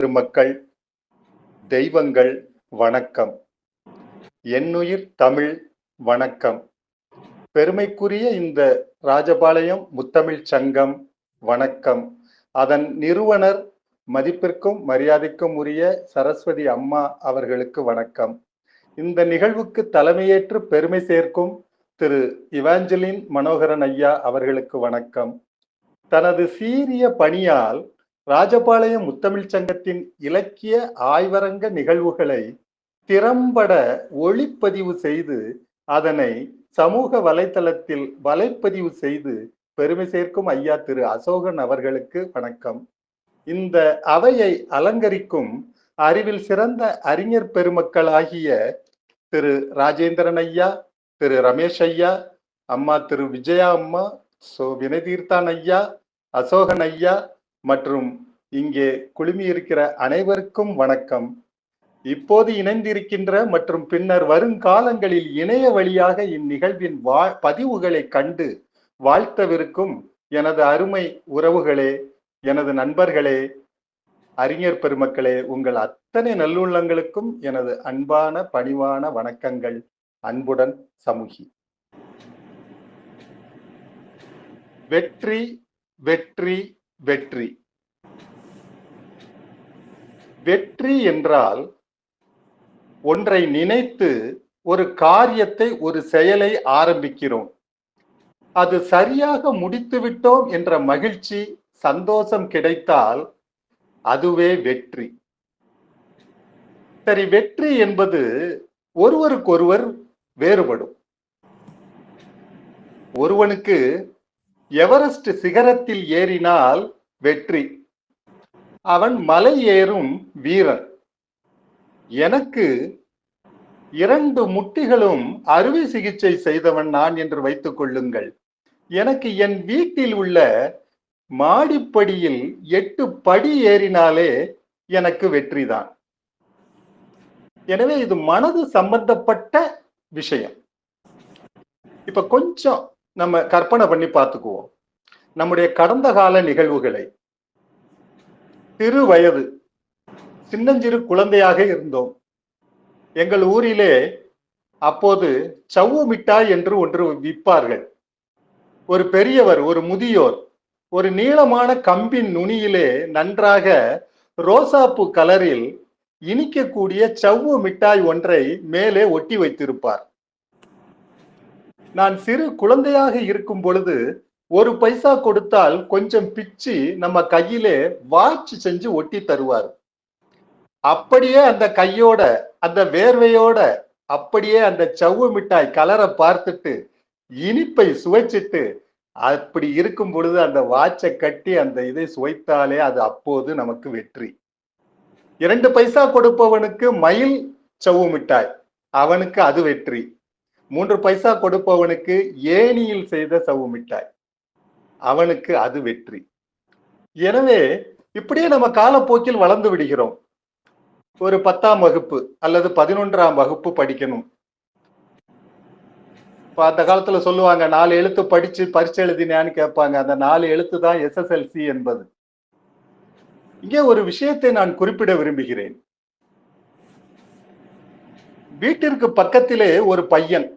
பெருமக்கள், தெய்வங்கள் வணக்கம். என்னுயிர் தமிழ் வணக்கம். பெருமைக்குரிய இந்த ராஜபாளையம் முத்தமிழ் சங்கம் வணக்கம். அதன் நிறுவனர் மதிப்பிற்கும் மரியாதைக்கும் உரிய சரஸ்வதி அம்மா அவர்களுக்கு வணக்கம். இந்த நிகழ்வுக்கு தலைமையேற்று பெருமை சேர்க்கும் திரு இவாஞ்சலின் மனோகரன் ஐயா அவர்களுக்கு வணக்கம். தனது சீரிய பணியால் ராஜபாளையம் முத்தமிழ் சங்கத்தின் இலக்கிய ஆய்வரங்க நிகழ்வுகளை திறம்பட ஒளிப்பதிவு செய்து அதனை சமூக வலைத்தளத்தில் வலைப்பதிவு செய்து பெருமை சேர்க்கும் ஐயா திரு அசோகன் அவர்களுக்கு வணக்கம். இந்த அவையை அலங்கரிக்கும் அறிவில் சிறந்த அறிஞர் பெருமக்களாகிய திரு ராஜேந்திரன் ஐயா, திரு ரமேஷ் ஐயா, அம்மா திரு விஜயா அம்மா, வினதீர்த்தான் ஐயா, அசோகன் ஐயா மற்றும் இங்கே குழுமியிருக்கிற அனைவருக்கும் வணக்கம். இப்போது இணைந்திருக்கின்ற மற்றும் பின்னர் வருங்காலங்களில் இணைய வழியாக இந்நிகழ்வின் பதிவுகளை கண்டு வாழ்த்தவிருக்கும் எனது அருமை உறவுகளே, எனது நண்பர்களே, அறிஞர் பெருமக்களே, உங்கள் அத்தனை நல்லுள்ளங்களுக்கும் எனது அன்பான பணிவான வணக்கங்கள். அன்புடன் சமூகி. வெற்றி வெற்றி வெற்றி. வெற்றி என்றால் ஒன்றை நினைத்து ஒரு காரியத்தை, ஒரு செயலை ஆரம்பிக்கிறோம். அது சரியாக முடித்துவிட்டோம் என்ற மகிழ்ச்சி, சந்தோஷம் கிடைத்தால் அதுவே வெற்றி. சரி, வெற்றி என்பது ஒருவருக்கொருவர் வேறுபடும். ஒருவனுக்கு எவரெஸ்ட் சிகரத்தில் ஏறினால் வெற்றி, அவன் மலை ஏறும் வீரன். எனக்கு 2 முட்டிகளும் அறுவை சிகிச்சை செய்தவன் நான் என்று வைத்துக் கொள்ளுங்கள். எனக்கு என் வீட்டில் உள்ள மாடிப்படியில் 8 படி ஏறினாலே எனக்கு வெற்றிதான். எனவே இது மனது சம்பந்தப்பட்ட விஷயம். இப்ப கொஞ்சம் நம்ம கற்பனை பண்ணி பார்த்துக்குவோம் நம்முடைய கடந்த கால நிகழ்வுகளை. சிறு வயது, சின்னஞ்சிறு குழந்தையாக இருந்தோம். எங்கள் ஊரிலே அப்போது சவ்வு மிட்டாய் என்று ஒன்று விற்பார்கள். ஒரு பெரியவர், ஒரு முதியோர், ஒரு நீளமான கம்பின் நுனியிலே நன்றாக ரோசாப்பூ கலரில் இனிக்கக்கூடிய சவ்வு மிட்டாய் ஒன்றை மேலே ஒட்டி வைத்திருப்பார். நான் சிறு குழந்தையாக இருக்கும் பொழுது 1 பைசா கொடுத்தால் கொஞ்சம் பிச்சு நம்ம கையிலே வாட்ச் செஞ்சு ஒட்டி தருவார். அப்படியே அந்த கையோட, அந்த வேர்வையோட அப்படியே அந்த சவ்வு மிட்டாய் கலரை பார்த்துட்டு இனிப்பை சுவைச்சிட்டு அப்படி இருக்கும் பொழுது அந்த வாட்சை கட்டி அந்த இதை சுவைத்தாலே அது அப்போது நமக்கு வெற்றி. 2 பைசா கொடுப்பவனுக்கு மயில் சவ்வு மிட்டாய், அவனுக்கு அது வெற்றி. 3 பைசா கொடுப்பவனுக்கு ஏணியில் செய்த சவ்வு மிட்டாய், அவனுக்கு அது வெற்றி. எனவே இப்படியே நம்ம காலப்போக்கில் வளர்ந்து விடுகிறோம். ஒரு 10ஆம் வகுப்பு அல்லது 11ஆம் வகுப்பு படிக்கணும். அந்த காலத்துல சொல்லுவாங்க 4 எழுத்து படிச்சு பரீட்சை எழுதினான்னு கேட்பாங்க. அந்த 4 எழுத்து தான் SSLC என்பது. இங்கே ஒரு விஷயத்தை நான் குறிப்பிட விரும்புகிறேன். வீட்டிற்கு பக்கத்திலே ஒரு பையன்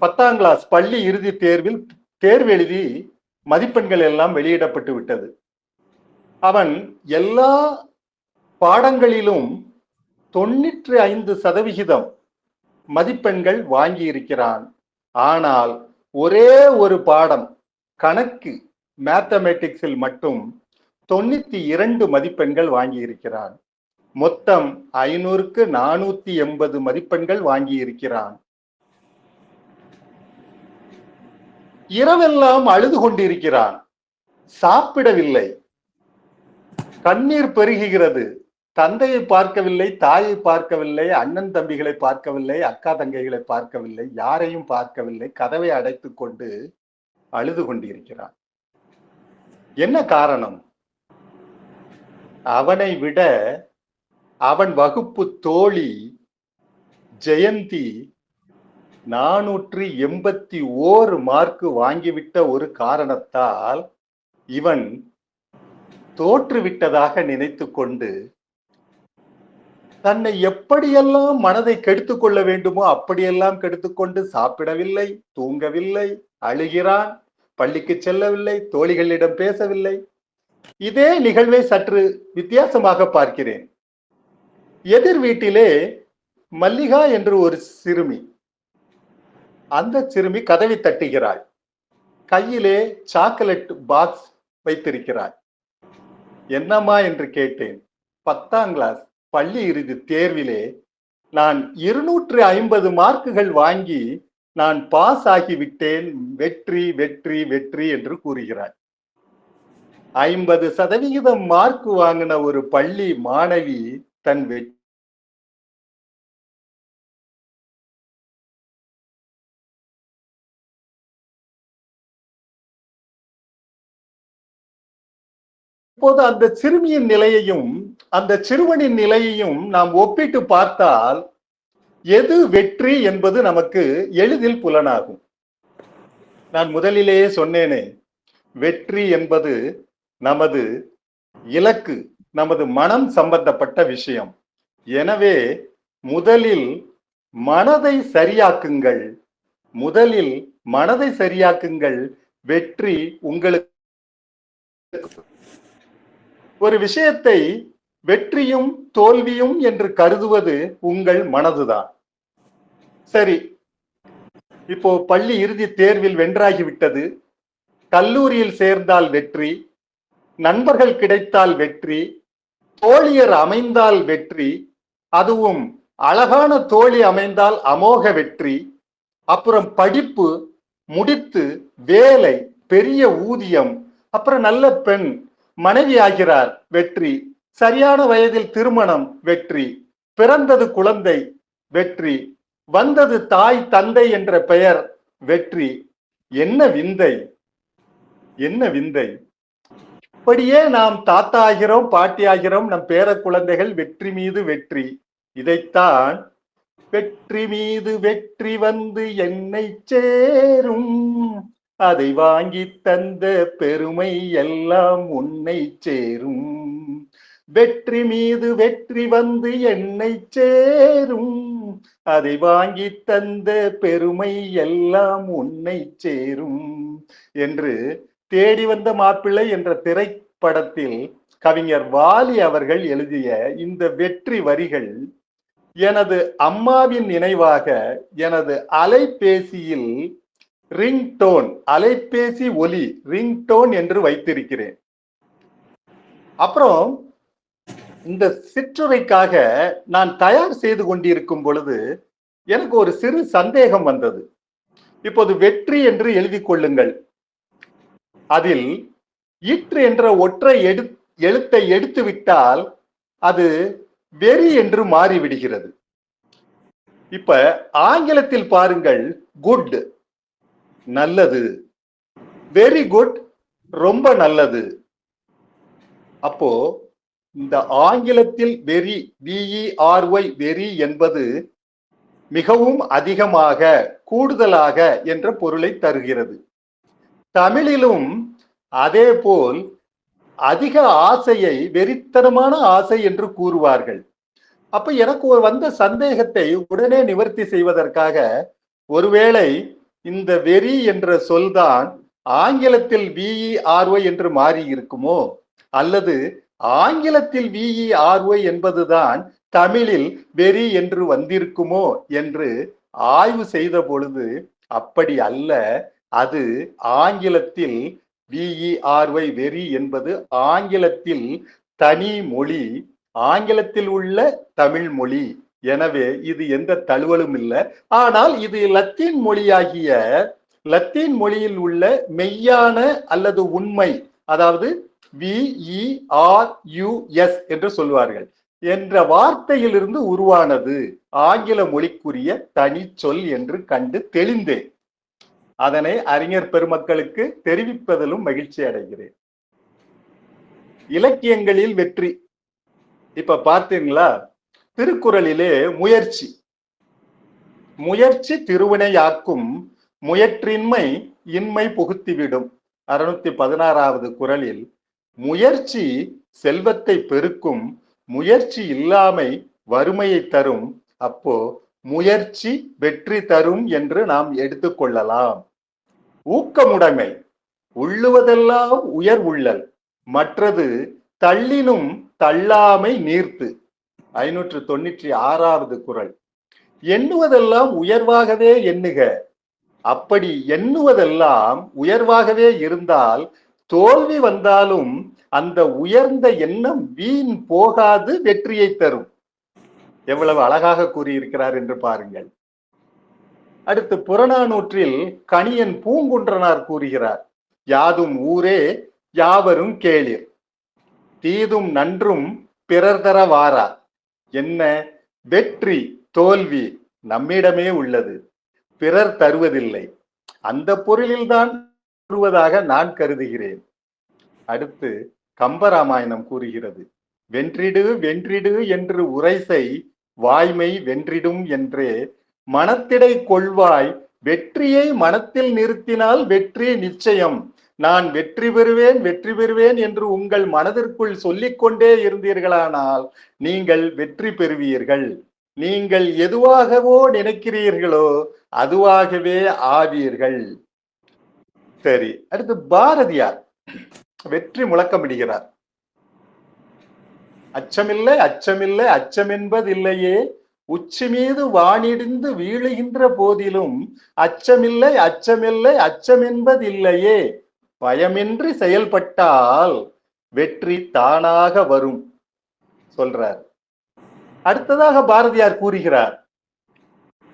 10ஆம் கிளாஸ் பள்ளி இறுதி தேர்வில் தேர்வு எழுதி மதிப்பெண்கள் எல்லாம் வெளியிடப்பட்டு விட்டது. அவன் எல்லா பாடங்களிலும் 95% மதிப்பெண்கள் வாங்கி இருக்கிறான். ஆனால் ஒரே ஒரு பாடம், கணக்கு, மேத்தமேட்டிக்ஸில் மட்டும் 92 மதிப்பெண்கள் வாங்கி இருக்கிறான். மொத்தம் 500க்கு 480 மதிப்பெண்கள் வாங்கி இருக்கிறான். இரவெல்லாம் அழுது கொண்டிருக்கிறான். சாப்பிடவில்லை. கண்ணீர் பெருகுகிறது. தந்தையை பார்க்கவில்லை, தாயை பார்க்கவில்லை, அண்ணன் தம்பிகளை பார்க்கவில்லை, அக்கா தங்கைகளை பார்க்கவில்லை, யாரையும் பார்க்கவில்லை. கதவை அடைத்துக் கொண்டு அழுது கொண்டிருக்கிறான். என்ன காரணம்? அவனை விட அவன் வகுப்பு தோழி ஜெயந்தி 481 மார்க் வாங்கிவிட்ட ஒரு காரணத்தால் இவன் தோற்றுவிட்டதாக நினைத்து கொண்டு தன்னை எப்படியெல்லாம் மனதை கெடுத்துக் கொள்ள வேண்டுமோ அப்படியெல்லாம் கெடுத்துக்கொண்டு சாப்பிடவில்லை, தூங்கவில்லை, அழுகிறான், பள்ளிக்கு செல்லவில்லை, தோழிகளிடம் பேசவில்லை. இதே நிகழ்வை சற்று வித்தியாசமாக பார்க்கிறேன். எதிர் வீட்டிலே மல்லிகா என்று ஒரு சிறுமி, அந்த சிறுமி கதவை தட்டுகிறாள். கையிலே சாக்லேட் பாக்ஸ் வைத்திருக்கிறாள். என்னம்மா என்று கேட்டேன். 10ஆம் கிளாஸ் பள்ளி இறுதி தேர்விலே நான் 250 மார்க்குகள் வாங்கி நான் பாஸ் ஆகிவிட்டேன், வெற்றி வெற்றி வெற்றி என்று கூறுகிறாள். 50% மார்க் வாங்கின ஒரு பள்ளி மாணவி தன் இப்போது அந்த சிறுமியின் நிலையையும் அந்த சிறுவனின் நிலையையும் நாம் ஒப்பிட்டு பார்த்தால் எது வெற்றி என்பது நமக்கு எளிதில் புலனாகும். நான் முதலிலேயே சொன்னேனே, வெற்றி என்பது நமது இலக்கு, நமது மனம் சம்பந்தப்பட்ட விஷயம். எனவே முதலில் மனதை சரியாக்குங்கள், முதலில் மனதை சரியாக்குங்கள், வெற்றி உங்களுக்கு. ஒரு விஷயத்தை வெற்றியும் தோல்வியும் என்று கருதுவது உங்கள் மனதுதான். சரி, இப்போ பள்ளி இறுதி தேர்வில் வென்றாகிவிட்டது, கல்லூரியில் சேர்ந்தால் வெற்றி, நண்பர்கள் கிடைத்தால் வெற்றி, தோழியர் அமைந்தால் வெற்றி, அதுவும் அழகான தோழி அமைந்தால் அமோக வெற்றி. அப்புறம் படிப்பு முடித்து வேலை, பெரிய ஊதியம், அப்புறம் நல்ல பெண் மனைவி ஆகிறார், வெற்றி. சரியான வயதில் திருமணம், வெற்றி. பிறந்தது குழந்தை, வெற்றி. வந்தது தாய் தந்தை என்ற பெயர், வெற்றி. என்ன விந்தை, என்ன விந்தை! இப்படியே நாம் தாத்தா ஆகிறோம், பாட்டி ஆகிறோம், நம் பேர குழந்தைகள் வெற்றி மீது வெற்றி. இதைத்தான் வெற்றி மீது வெற்றி வந்து என்னை சேரும், அதை வாங்கி தந்த பெருமை எல்லாம் உன்னை சேரும். வெற்றி மீது வெற்றி வந்து என்னை சேரும், அதை வாங்கி தந்த பெருமை எல்லாம் உன்னை சேரும் என்று தேடி வந்த மாப்பிள்ளை என்ற திரைப்படத்தில் கவிஞர் வாலி அவர்கள் எழுதிய இந்த வெற்றி வரிகள் எனது அம்மாவின் நினைவாக எனது அலைபேசியில் ரிங்டோன், அலைபேசி ஒலி ரிங்டோன் என்று வைத்திருக்கிறேன். அப்புறம் இந்த சிற்றுரைக்காக நான் தயார் செய்து கொண்டிருக்கும் பொழுது எனக்கு ஒரு சிறு சந்தேகம் வந்தது. இப்போது வெற்றி என்று எழுதி கொள்ளுங்கள், அதில் ஈற்று என்ற ஒற்றை எழுத்தை எடுத்து விட்டால் அது வெரி என்று மாறிவிடுகிறது. இப்ப ஆங்கிலத்தில் பாருங்கள், குட் நல்லது, வெரி குட் ரொம்ப நல்லது. அப்போ இந்த ஆங்கிலத்தில் வெரி, VERY வெரி என்பது மிகவும் அதிகமாக, கூடுதலாக என்ற பொருளை தருகிறது. தமிழிலும் அதே போல் அதிக ஆசையை வெறித்தனமான ஆசை என்று கூறுவார்கள். அப்ப எனக்கு வந்த சந்தேகத்தை உடனே நிவர்த்தி செய்வதற்காக, ஒருவேளை இந்த வெறி என்ற சொல்தான் ஆங்கிலத்தில் VERY என்று மாறி இருக்குமோ, அல்லது ஆங்கிலத்தில் VERY என்பதுதான் தமிழில் வெறி என்று வந்திருக்குமோ என்று ஆய்வு செய்த பொழுது அப்படி அல்ல. அது ஆங்கிலத்தில் VERY வெரி என்பது ஆங்கிலத்தில் தனி மொழி, ஆங்கிலத்தில் உள்ள தமிழ் மொழி. எனவே இது எந்த தழுவலும் இல்லை. ஆனால் இது லத்தீன் மொழியாகிய, லத்தீன் மொழியில் உள்ள மெய்யான அல்லது உண்மை, அதாவது VERUS என்று சொல்வார்கள் என்ற வார்த்தையிலிருந்து உருவானது ஆங்கில மொழிக்குரிய தனி சொல் என்று கண்டு தெளிந்தேன். அதனை அறிஞர் பெருமக்களுக்கு தெரிவிப்பதிலும் மகிழ்ச்சி அடைகிறேன். இலக்கியங்களில் வெற்றி, இப்ப பார்த்தீங்களா, திருக்குறளிலே முயற்சி, முயற்சி திருவினையாக்கும், முயற்றின்மை இன்மை புகுத்திவிடும். 616வது குறளில் முயற்சி செல்வத்தை பெருக்கும், முயற்சி இல்லாமை வறுமையை தரும். அப்போ முயற்சி வெற்றி தரும் என்று நாம் எடுத்துக்கொள்ளலாம். ஊக்கமுடைமை, உள்ளுவதெல்லாம் உயர் உள்ளல், மற்றது தள்ளினும் தள்ளாமை நீர்த்து. 596வது குறள். எண்ணுவதெல்லாம் உயர்வாகவே எண்ணுக. அப்படி எண்ணுவதெல்லாம் உயர்வாகவே இருந்தால் தோல்வி வந்தாலும் அந்த உயர்ந்த எண்ணம் வீண் போகாது, வெற்றியை தரும். எவ்வளவு அழகாக கூறியிருக்கிறார் என்று பாருங்கள். அடுத்து புறநானூற்றில் கணியன் பூங்குன்றனார் கூறுகிறார், யாதும் ஊரே யாவரும் கேளிர், தீதும் நன்றும் பிறர் தர வாரா. என்ன? வெற்றி தோல்வி நம்மிடமே உள்ளது, பிறர் தருவதில்லை. அந்த பொருளில்தான் கூறுவதாக நான் கருதுகிறேன். அடுத்து கம்பராமாயணம் கூறுகிறது, வென்றிடு வென்றிடு என்று உரைசை வாய்மை வென்றிடும் என்றே மனத்திடை கொள்வாய், வெற்றியை மனத்தில் நிறுத்தினால் வெற்றி நிச்சயம். நான் வெற்றி பெறுவேன் வெற்றி பெறுவேன் என்று உங்கள் மனதிற்குள் சொல்லிக்கொண்டே இருந்தீர்களானால் நீங்கள் வெற்றி பெறுவீர்கள். நீங்கள் எதுவாகவோ நினைக்கிறீர்களோ அதுவாகவே ஆவீர்கள். சரி, அடுத்து பாரதியார் வெற்றி முழக்கமிடுகிறார். அச்சமில்லை அச்சமில்லை அச்சமென்பதில்லையே, உச்சி மீது வானிடிந்து வீழுகின்ற போதிலும் அச்சமில்லை அச்சமில்லை அச்சமென்பதில்லையே, பயமின்றி செயல்பட்டால் வெற்றி தானாக வரும் சொல்றார். அடுத்ததாக பாரதியார் கூறுகிறார்,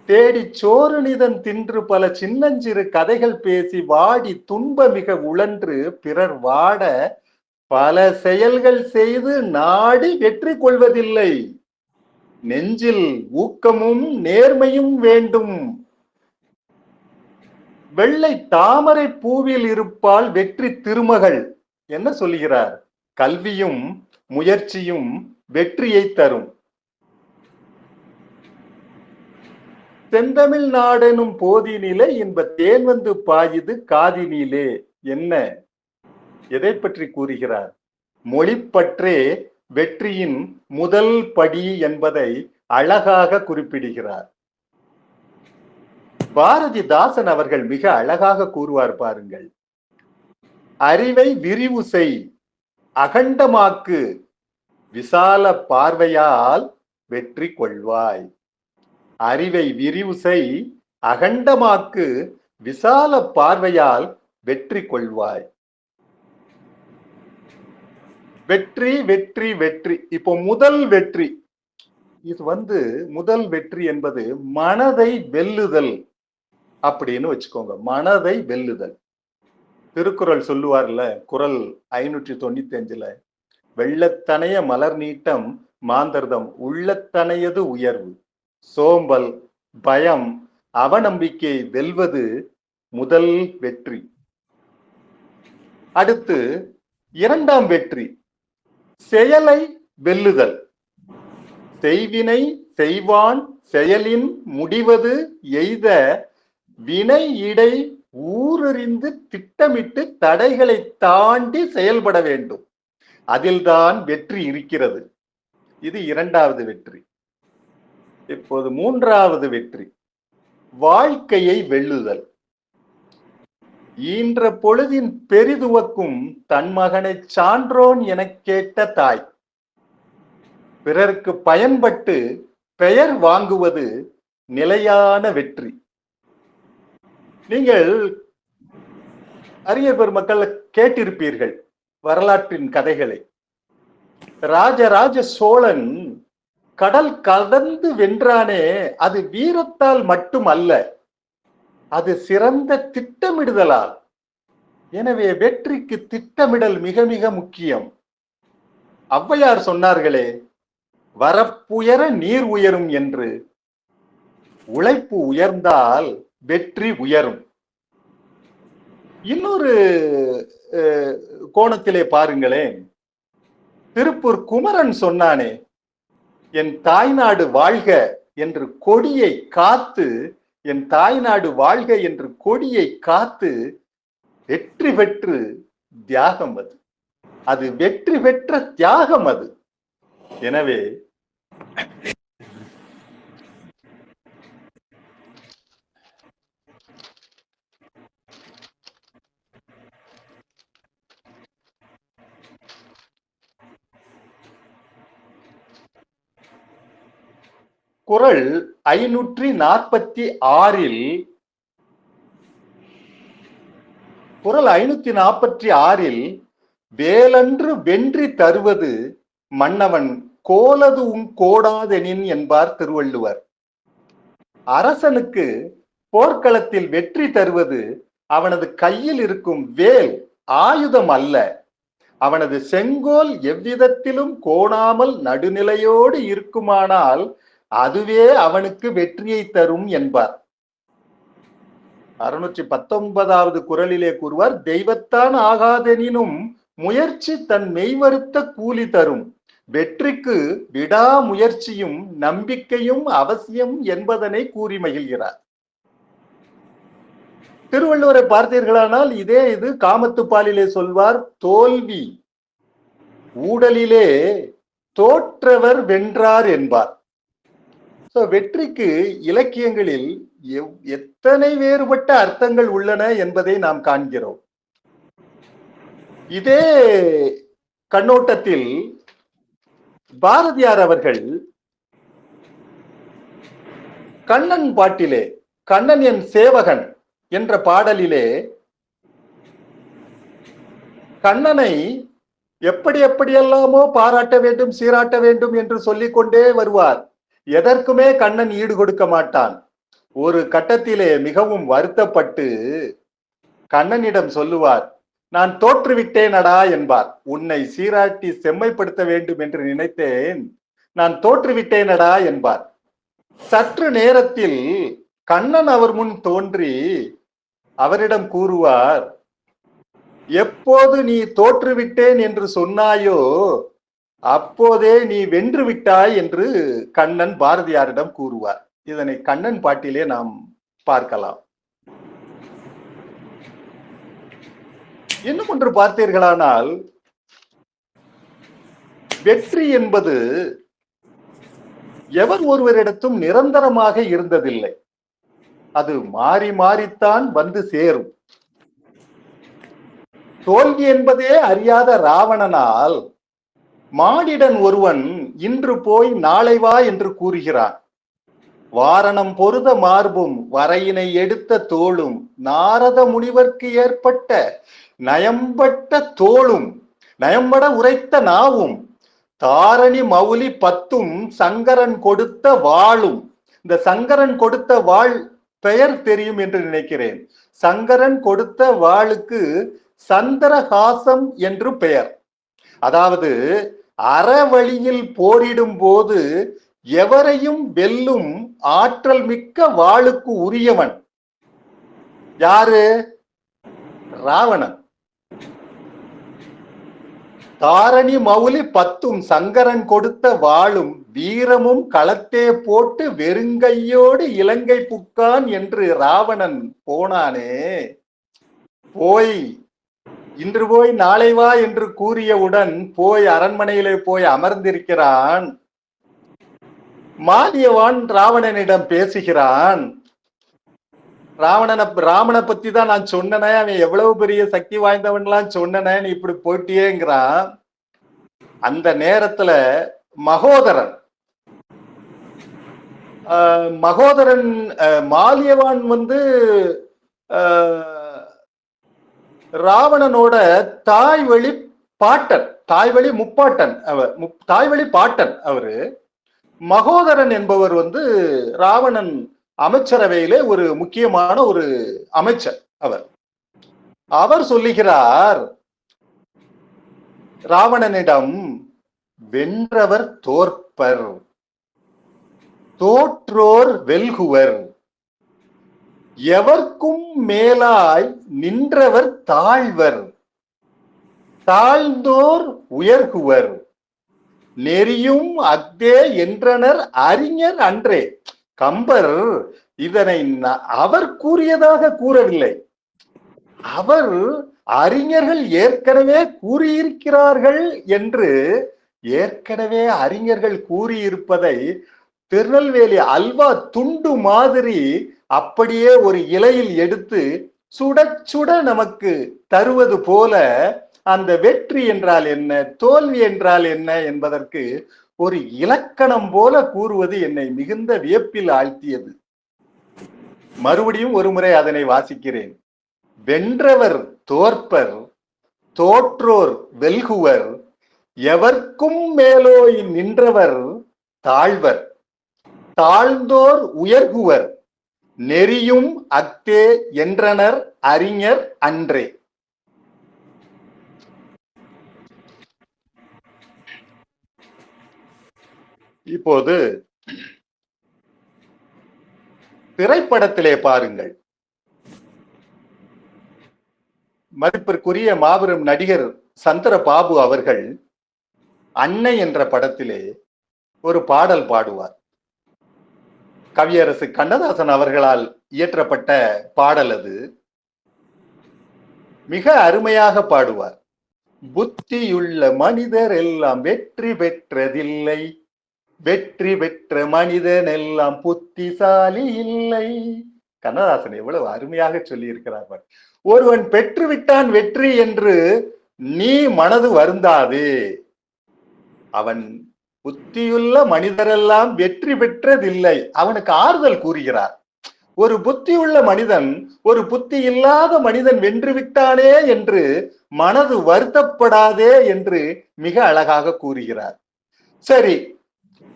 தேடி சோறு நிதன் தின்று பல சின்னஞ்சிறு கதைகள் பேசி வாடி துன்ப மிக உழன்று பிறர் வாட பல செயல்கள் செய்து நாடி வெற்றி கொள்வதில்லை. நெஞ்சில் ஊக்கமும் நேர்மையும் வேண்டும். வெள்ளை தாமரை பூவில் இருப்பால் வெற்றி திருமகள். என்ன சொல்லுகிறார்? கல்வியும் முயற்சியும் வெற்றியை தரும். செந்தமிழ் நாடெனும் போதினிலே இன்ப தேன் வந்து பாயுது காதினிலே. என்ன? எதை பற்றி கூறுகிறார்? மொழிப்பற்றே வெற்றியின் முதல் படி என்பதை அழகாக குறிப்பிடுகிறார். பாரதிதாசன் அவர்கள் மிக அழகாக கூறுவார் பாருங்கள், அறிவை விரிவு செய் அகண்டமாக்கு, விசால பார்வையால் வெற்றி கொள்வாய். அறிவை விரிவு செய் அகண்டமாக்கு, விசால பார்வையால் வெற்றி கொள்வாய். வெற்றி வெற்றி வெற்றி. இப்போ முதல் வெற்றி, இது முதல் வெற்றி என்பது மனதை வெல்லுதல் அப்படின்னு வச்சுக்கோங்க. மனதை வெல்லுதல். திருக்குறள் சொல்லுவார்ல, குறள் 595ல, வெள்ளத்தனைய மலர் நீட்டம் மாந்தர்தம் உள்ளத்தனையது உயர்வு, சோம்பல் பயம் அவநம்பிக்கை வெல்வது முதல் வெற்றி. அடுத்து இரண்டாம் வெற்றி, செயலை வெல்லுதல். செய்வினை செய்வான் செயலின் முடிவது எய்த வினை இடை ஊரறிந்து திட்டமிட்டு தடைகளை தாண்டி செயல்பட வேண்டும். அதில்தான் வெற்றி இருக்கிறது. இது இரண்டாவது வெற்றி. இப்போது மூன்றாவது வெற்றி, வாழ்க்கையை வெல்லுதல். ஈன்ற பொழுதின் பெரிதுவக்கும் தன் மகனை சான்றோன் என கேட்ட தாய். பிறருக்கு பயன்பட்டு பெயர் வாங்குவது நிலையான வெற்றி. நீங்கள் அறிஞர் பெருமக்கள் கேட்டிருப்பீர்கள் வரலாற்றின் கதைகளை. ராஜராஜ சோழன் கடல் கடந்து வென்றானே, அது வீரத்தால் மட்டுமல்ல, அது சிறந்த திட்டமிடுதலால். எனவே வெற்றிக்கு திட்டமிடல் மிக மிக முக்கியம். ஔவையார் சொன்னார்களே, வரப்புயர நீர் உயரும் என்று. உழைப்பு உயர்ந்தால் வெற்றி உயரும். இன்னொரு கோணத்திலே பாருங்களேன், திருப்பூர் குமரன் சொன்னானே, என் தாய்நாடு வாழ்க என்று கொடியை காத்து, என் தாய்நாடு வாழ்க என்று கொடியை காத்து வெற்றி பெற்று தியாகம் அது. அது வெற்றி பெற்ற தியாகம் அது. எனவே குறள் 546 குறள் 546 வேலன்று வென்றி தருவது மன்னவன் கோலது கோடாதெனின் என்பார் திருவள்ளுவர். அரசனுக்கு போர்க்களத்தில் வெற்றி தருவது அவனது கையில் இருக்கும் வேல், ஆயுதம் அல்ல, அவனது செங்கோல் எவ்விதத்திலும் கோணாமல் நடுநிலையோடு இருக்குமானால் அதுவே அவனுக்கு வெற்றியை தரும் என்பார். 619வது குறளிலே கூறுவார், தெய்வத்தான் ஆகாதெனினும் முயற்சி தன் மெய்வருத்த கூலி தரும், வெற்றிக்கு விடா முயற்சியும் நம்பிக்கையும் அவசியம் என்பதனை கூறி மகிழ்கிறார். திருவள்ளுவரை பார்த்தீர்களானால் இதே இது காமத்துப்பாலிலே சொல்வார், தோல்வி ஊடலிலே தோற்றவர் வென்றார் என்பார். வெற்றிக்கு இலக்கியங்களில் எத்தனை வேறுபட்ட அர்த்தங்கள் உள்ளன என்பதை நாம் காண்கிறோம். இதே கண்ணோட்டத்தில் பாரதியார் அவர்கள் கண்ணன் பாட்டிலே, கண்ணன் என் சேவகன் என்ற பாடலிலே கண்ணனை எப்படி எப்படியெல்லாமோ பாராட்ட வேண்டும், சீராட்ட வேண்டும் என்று சொல்லிக் கொண்டே வருவார். எதற்குமே கண்ணன் ஈடு கொடுக்க மாட்டான். ஒரு கட்டத்திலே மிகவும் வருத்தப்பட்டு கண்ணனிடம் சொல்லுவார், நான் தோற்றுவிட்டேனடா என்பார். உன்னை சீராட்டி செம்மைப்படுத்த வேண்டும் என்று நினைத்தேன், நான் தோற்றுவிட்டேனடா என்பார். சற்று நேரத்தில் கண்ணன் அவர் முன் தோன்றி அவரிடம் கூறுவார், எப்போது நீ தோற்றுவிட்டேன் என்று சொன்னாயோ அப்போதே நீ வென்று விட்டாய் என்று கண்ணன் பாரதியாரிடம் கூறுவார். இதனை கண்ணன் பாட்டிலே நாம் பார்க்கலாம். இன்னும் ஒன்று பார்த்தீர்களானால், வெற்றி என்பது எவர் ஒருவரிடத்தும் நிரந்தரமாக இருந்ததில்லை. அது மாறி மாறித்தான் வந்து சேரும். தோல்வி என்பதே அறியாத ராவணனால் மானிடன் ஒருவன் இன்று போய் நாளை வா என்று கூறுகிறான். வாரணம் பொருத மார்பும் வரையினை எடுத்த தோளும் நாரத முனிவர்க்கு ஏற்பட்ட நயம்பட்ட தோளும் நயம்பட உரைத்த நாவும் தாரணி மௌலி 10ம் சங்கரன் கொடுத்த வாளும். இந்த சங்கரன் கொடுத்த வாள் பெயர் தெரியும் என்று நினைக்கிறேன். சங்கரன் கொடுத்த வாளுக்கு சந்திரஹாசம் என்று பெயர். அதாவது அறவழியில் போரிடும் போது எவரையும் வெல்லும் ஆற்றல் மிக்க வாளுக்கு உரியவன் யாரு? ராவணன். தாரணி மௌலி 10ம் சங்கரன் கொடுத்த வாளும் வீரமும் களத்தே போட்டு வெறுங்கையோடு இலங்கை புக்கான் என்று ராவணன் போனானே, போய் இன்று போய் நாளை வா என்று கூறியவுடன் போய் அரண்மனையிலே போய் அமர்ந்திருக்கிறான். மாலியவான் ராவணனிடம் பேசுகிறான். ராவணனை பத்தி தான் நான் சொன்னேன், அவன் எவ்வளவு பெரிய சக்தி வாய்ந்தவன்லாம் சொன்னேன், இப்படி போயிட்டேங்கிறான். அந்த நேரத்துல மகோதரன் மாலியவான் ராவணனோட தாய்வழி முப்பாட்டன் தாய்வழி பாட்டன் அவரு. மகோதரன் என்பவர் ராவணன் அமைச்சரவையிலே ஒரு முக்கியமான ஒரு அமைச்சர். அவர் சொல்லுகிறார் ராவணனிடம், வென்றவர் தோற்பர், தோற்றோர் வெல்குவர், எவர்க்கும் மேலாய் நின்றவர் தாழ்வர், தாழ்ந்தோர் உயர்குவர், நெறியும் அக்தே என்றனர் அறிஞர் அன்றே. கம்பர் இதனை அவர் கூறியதாக கூறவில்லை. அவர் அறிஞர்கள் ஏற்கனவே கூறியிருக்கிறார்கள் என்று ஏற்கனவே அறிஞர்கள் கூறியிருப்பதை திருநெல்வேலி அல்வா துண்டு மாதிரி அப்படியே ஒரு இலையில் எடுத்து சுட சுட நமக்கு தருவது போல அந்த வெற்றி என்றால் என்ன, தோல்வி என்றால் என்ன என்பதற்கு ஒரு இலக்கணம் போல கூறுவது என்னை மிகுந்த வியப்பில் ஆழ்த்தியது. மறுபடியும் ஒரு முறை அதனை வாசிக்கிறேன். வென்றவர் தோற்பர், தோற்றோர் வெல்குவர், எவர்க்கும் மேலோய் நின்றவர் தாழ்வர், தாழ்ந்தோர் உயர்குவர், நெறியும் அக்தே என்றனர் அறிஞர் அன்றே. இப்போது திரைப்படத்திலே பாருங்கள். மதிப்பிற்குரிய மாபெரும் நடிகர் சந்திரபாபு அவர்கள் அன்னை என்ற படத்திலே ஒரு பாடல் பாடுவார். கவியரசு கண்ணதாசன் அவர்களால் இயற்றப்பட்ட பாடல் அது. மிக அருமையாக பாடுவார். புத்தியுள்ள மனிதர் எல்லாம் வெற்றி பெற்றதில்லை, வெற்றி பெற்ற மனிதன் எல்லாம் புத்திசாலி இல்லை. கண்ணதாசன் எவ்வளவு அருமையாக சொல்லி இருக்கிறார். ஒருவன் பெற்றுவிட்டான் வெற்றி என்று நீ மனது வருந்தாதே, அவன் புத்தியுள்ள மனிதரெல்லாம் வெற்றி பெற்றதில்லை. அவனுக்கு ஆறுதல் கூறுகிறார். ஒரு புத்தியுள்ள மனிதன் ஒரு புத்தி இல்லாத மனிதன் வென்று விட்டானே என்று மனது வருத்தப்படாதே என்று மிக அழகாக கூறுகிறார். சரி,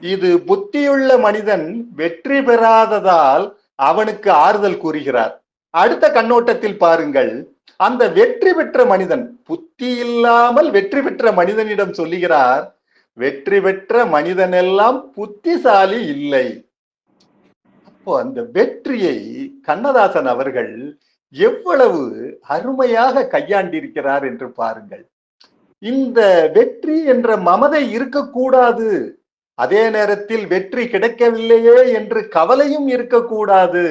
இது புத்தியுள்ள மனிதன் வெற்றி பெறாததால் அவனுக்கு ஆறுதல் கூறுகிறார். அடுத்த கண்ணோட்டத்தில் பாருங்கள், அந்த வெற்றி பெற்ற மனிதன், புத்தி இல்லாமல் வெற்றி பெற்ற மனிதனிடம் சொல்லுகிறார், வெற்றி பெற்ற மனிதன் எல்லாம் புத்திசாலி இல்லை. அப்போ அந்த வெற்றியை கண்ணதாசன் அவர்கள் எவ்வளவு அருமையாக கையாண்டிருக்கிறார் என்று பாருங்கள். இந்த வெற்றி என்ற மமதை இருக்கக்கூடாது, அதே நேரத்தில் வெற்றி கிடைக்கவில்லையே என்று கவலையும் இருக்கக்கூடாது.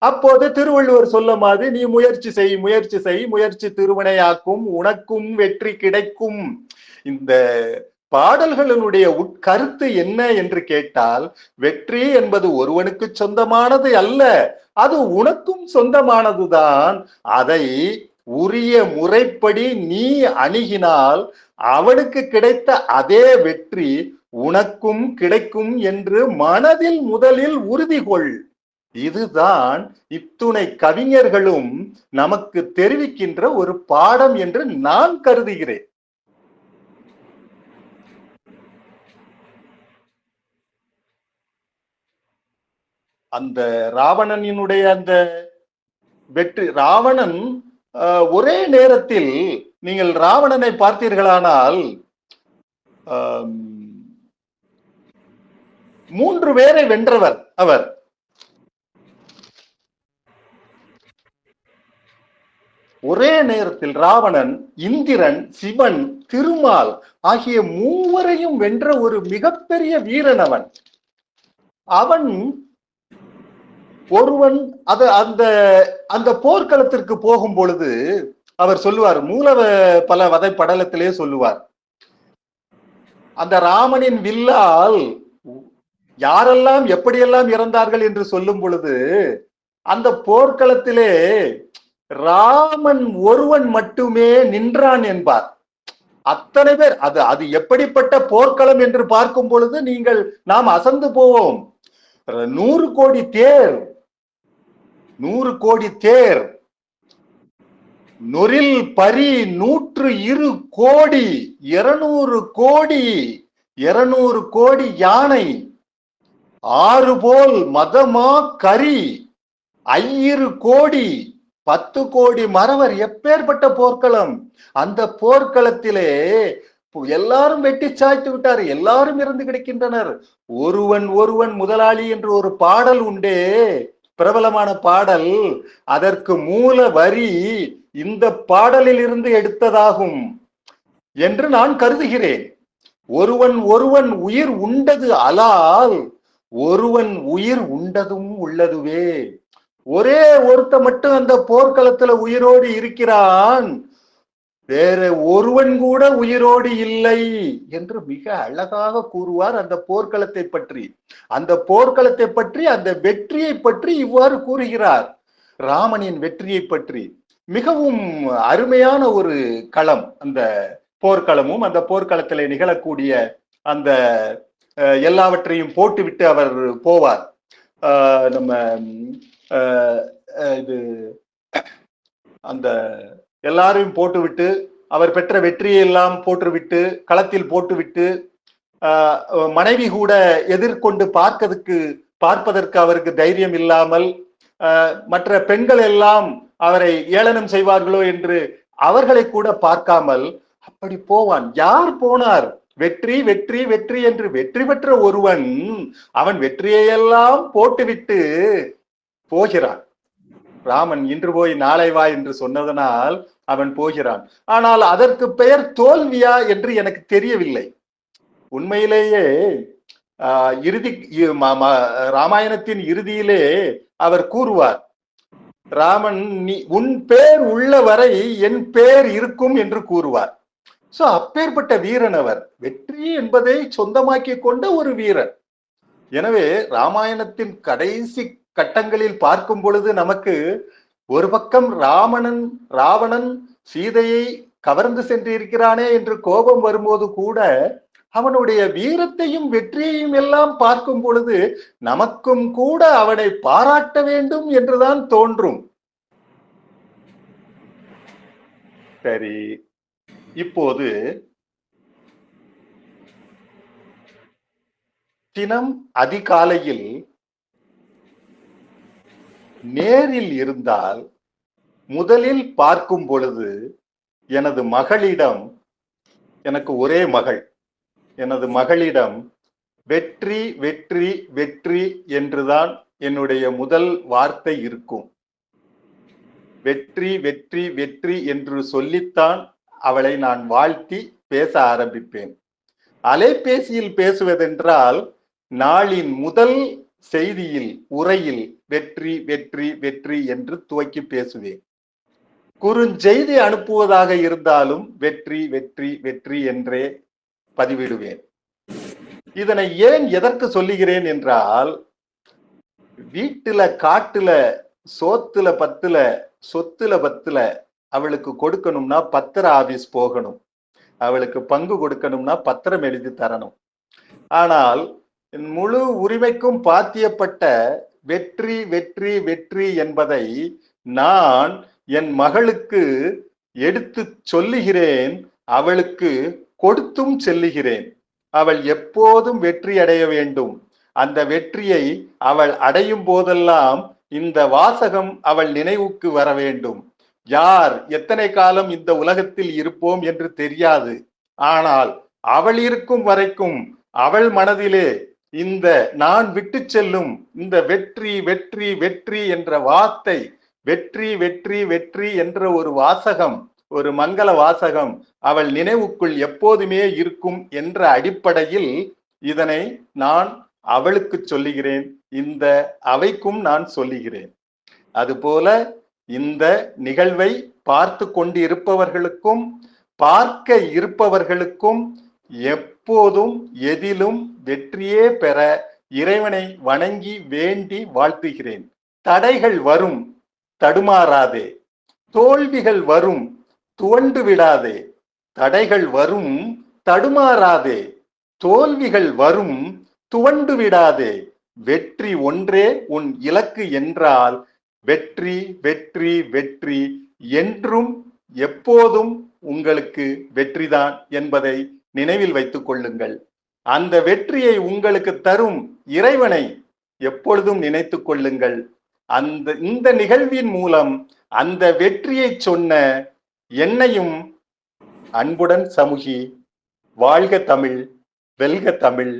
அப்போது திருவள்ளுவர் சொல்ல மாதிரி நீ முயற்சி செய், முயற்சி செய், முயற்சி திருவினையாக்கும், உனக்கும் வெற்றி கிடைக்கும். இந்த பாடல்களினுடைய உட்கருத்து என்ன என்று கேட்டால், வெற்றி என்பது ஒருவனுக்கு சொந்தமானது அல்ல, அது உனக்கும் சொந்தமானதுதான். அதை உரிய முறைப்படி நீ அணுகினால் அவனுக்கு கிடைத்த அதே வெற்றி உனக்கும் கிடைக்கும் என்று மனதில் முதலில் உறுதி கொள். இதுதான் இத்துணை கவிஞர்களும் நமக்கு தெரிவிக்கின்ற ஒரு பாடம் என்று நான் கருதுகிறேன். அந்த ராவணனினுடைய அந்த வெற்றி, ராவணன் ஒரே நேரத்தில் நீங்கள் ராவணனை பார்த்தீர்களானால் 3 பேரை வென்றவர் அவர். ஒரே நேரத்தில் ராவணன், இந்திரன், சிவன், திருமால் ஆகிய 3வரையும் வென்ற ஒரு மிகப்பெரிய வீரன் அவன். அவன் ஒருவன் அந்த அந்த போர்க்களத்திற்கு போகும் பொழுது அவர் சொல்லுவார், பல வதை படலத்திலே சொல்லுவார், அந்த ராமனின் வில்லால் யாரெல்லாம் எப்படியெல்லாம் இறந்தார்கள் என்று சொல்லும் பொழுது அந்த போர்க்களத்திலே ராமன் ஒருவன் மட்டுமே நின்றான் என்பார். அத்தனை பேர், அது எப்படிப்பட்ட போர்க்களம் என்று பார்க்கும் பொழுது நாம் அசந்து போவோம். 100 கோடி தேர், 100 கோடி தேர், நொரில் பரி 102 கோடி, 200 கோடி, 200 கோடி யானை, 6 போல் மதமா கரி, 5 கோடி, 10 கோடி மறவர். எப்பேற்பட்ட போர்க்களம்! அந்த போர்க்களத்திலே எல்லாரும் வெட்டி சாய்த்து விட்டார், எல்லாரும் இறந்து கிடக்கின்றனர். ஒருவன் முதலாளி என்று ஒரு பாடல் உண்டே, பிரபலமான பாடல். அதற்கு மூல வரி இந்த பாடலில் இருந்து எடுத்ததாகும் என்று நான் கருதுகிறேன். ஒருவன் உயிர் உண்டது அலால், ஒருவன் உயிர் உண்டதும் உள்ளதுவே. ஒரே ஒருத்த மட்டும் அந்த போர்க்களத்துல உயிரோடு இருக்கிறான். வேற ஒருவன் கூட உயிரோடு இல்லை என்று மிக அழகாக கூறுவார் அந்த போர்க்களத்தை பற்றி. அந்த போர்க்களத்தை பற்றி, அந்த வெற்றியை பற்றி இவ்வாறு கூறுகிறார். ராமனின் வெற்றியை பற்றி மிகவும் அருமையான ஒரு களம் அந்த போர்க்களமும், அந்த போர்க்களத்திலே நிகழக்கூடிய அந்த எல்லாவற்றையும் போட்டுவிட்டு அவர் போவார். நம்ம இது அந்த எல்லாரையும் போட்டுவிட்டு, அவர் பெற்ற வெற்றியை எல்லாம் போட்டுவிட்டு, களத்தில் போட்டுவிட்டு, மனைவி கூட எதிர்கொண்டு பார்ப்பதற்கு அவருக்கு தைரியம் இல்லாமல், மற்ற பெண்கள் எல்லாம் அவரை ஏளனம் செய்வார்களோ என்று அவர்களை கூட பார்க்காமல் அப்படி போவான். யார் போனார்? வெற்றி வெற்றி வெற்றி என்று வெற்றி பெற்ற ஒருவன் அவன் வெற்றியையெல்லாம் போட்டுவிட்டு போகிறான். ராமன் இன்று போய் நாளை வா என்று சொன்னதனால் அவன் போகிறான். ஆனால் அதற்கு பெயர் தோல்வியா என்று எனக்கு தெரியவில்லை. உண்மையிலேயே இறுதி ராமாயணத்தின் இறுதியிலே அவர் கூறுவார், ராமன் நீ உன் பேர் உள்ள வரை என் பேர் இருக்கும் என்று கூறுவார். சோ அப்பேற்பட்ட வீரன் அவர். வெற்றி என்பதை சொந்தமாக்கி கொண்ட ஒரு வீரன். எனவே ராமாயணத்தின் கடைசி கட்டங்களில் பார்க்கும் பொழுது நமக்கு ஒரு பக்கம் ராவணன் சீதையை கவர்ந்து சென்றிருக்கிறானே என்று கோபம் வரும்போது கூட அவனுடைய வீரத்தையும் வெற்றியையும் எல்லாம் பார்க்கும் பொழுது நமக்கும் கூட அவனை பாராட்ட வேண்டும் என்றுதான் தோன்றும். சரி, இப்போது தினம் அதிகாலையில் நேரில் இருந்தால் முதலில் பார்க்கும் பொழுது எனது மகளிடம், எனக்கு ஒரே மகள், எனது மகளிடம் வெற்றி வெற்றி வெற்றி என்றுதான் என்னுடைய முதல் வார்த்தை இருக்கும். வெற்றி வெற்றி வெற்றி என்று சொல்லித்தான் அவளை நான் வாழ்த்தி பேச ஆரம்பிப்பேன். அலைபேசியில் பேசுவதென்றால் நாளின் முதல் செய்தியில் உரையில் வெற்றி வெற்றி வெற்றி என்று துவக்கி பேசுவேன். குறுஞ்செய்தி அனுப்புவதாக இருந்தாலும் வெற்றி வெற்றி வெற்றி என்றே பதிவிடுவேன். இதனை ஏன் எதற்கு சொல்லுகிறேன் என்றால், வீட்டுல காட்டுல சோத்துல பத்துல சொத்துல பத்துல அவளுக்கு கொடுக்கணும்னா பத்திர ஆபீஸ் போகணும், அவளுக்கு பங்கு கொடுக்கணும்னா பத்திரம் எழுதி தரணும். ஆனால் முழு உரிமைக்கும் பாத்தியப்பட்ட வெற்றி வெற்றி வெற்றி என்பதை நான் என் மகளுக்கு எடுத்து சொல்லுகிறேன், அவளுக்கு கொடுத்தும் செல்லுகிறேன். அவள் எப்போதும் வெற்றி அடைய வேண்டும். அந்த வெற்றியை அவள் அடையும் போதெல்லாம் இந்த வாசகம் அவள் நினைவுக்கு வர வேண்டும். யார் எத்தனை காலம் இந்த உலகத்தில் இருப்போம் என்று தெரியாது. ஆனால் அவள் இருக்கும் வரைக்கும் அவள் மனதிலே இந்த நான் விட்டு செல்லும் இந்த வெற்றி வெற்றி வெற்றி என்ற வார்த்தை, வெற்றி வெற்றி வெற்றி என்ற ஒரு வாசகம், ஒரு மங்கள வாசகம் அவள் நினைவுக்குள் எப்போதுமே இருக்கும் என்ற அடிப்படையில் இதனை நான் அவளுக்கு சொல்லுகிறேன், இந்த அவைக்கும் நான் சொல்லுகிறேன். அதுபோல இந்த நிகழ்வை பார்த்து கொண்டு இருப்பவர்களுக்கும் பார்க்க இருப்பவர்களுக்கும் எப்போதும் எதிலும் வெற்றியே பெற இறைவனை வணங்கி வேண்டி வாழ்த்துகிறேன். தடைகள் வரும், தடுமாறாதே. தோல்விகள் வரும், துவண்டு விடாதே. தடைகள் வரும், தடுமாறாதே. தோல்விகள் வரும், துவண்டு விடாதே. வெற்றி ஒன்றே உன் இலக்கு என்றால் வெற்றி வெற்றி வெற்றி என்றும் எப்போதும் உங்களுக்கு வெற்றிதான் என்பதை நினைவில் வைத்துக் கொள்ளுங்கள். அந்த வெற்றியை உங்களுக்கு தரும் இறைவனை எப்பொழுதும் நினைத்துக் கொள்ளுங்கள். இந்த நிகழ்வின் மூலம் அந்த வெற்றியை சொன்ன என்னையும் அன்புடன் சமூகி. வாழ்க தமிழ், வெல்க தமிழ்.